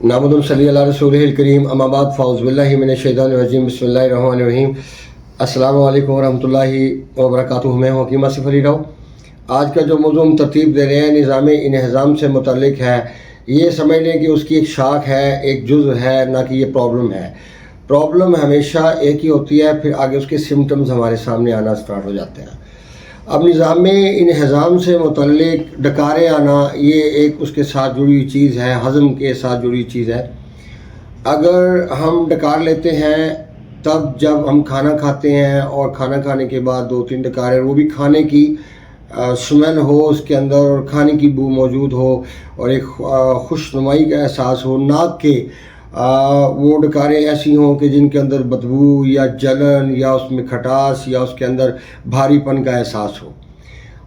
नामुदुल सल्ली अला रसूलिल करीम अम्मा बाद फ़ाउज़ु बिल्लाहि मिनश शैतानिर रजीम बिस्मिल्लाहिर रहमानिर रहीम। अस्सलामु अलैकुम वरहमतुल्लाहि वबरकातुहू। मैं हूं हकीम आसिफ अली राव। आज का जो मौज़ू हम तरतीब दे रहे हैं निज़ाम इंहज़ाम से मुतल्लिक है। ये समझ लें कि उसकी एक शाख है, एक जुज़ है, ना कि ये प्रॉब्लम है। प्रॉब्लम हमेशा एक ही होती है, फिर आगे उसके सिम्टम्स हमारे सामने आना स्टार्ट हो जाते हैं। अब निज़ाम इंहज़ाम से मुतल्लिक डकारे आना, ये एक उसके साथ जुड़ी हुई चीज़ है, हज़म के साथ जुड़ी हुई चीज़ है। अगर हम डकार लेते हैं तब जब हम खाना खाते हैं और खाना खाने के बाद 2-3 डकारे, वो भी खाने की स्मेल हो उसके अंदर और खाने की बू मौजूद हो और एक खुशनुमाई का एहसास हो, नाक के वो डकारें ऐसी हों कि जिनके अंदर बदबू या जलन या उसमें खटास या उसके अंदर भारीपन का एहसास हो।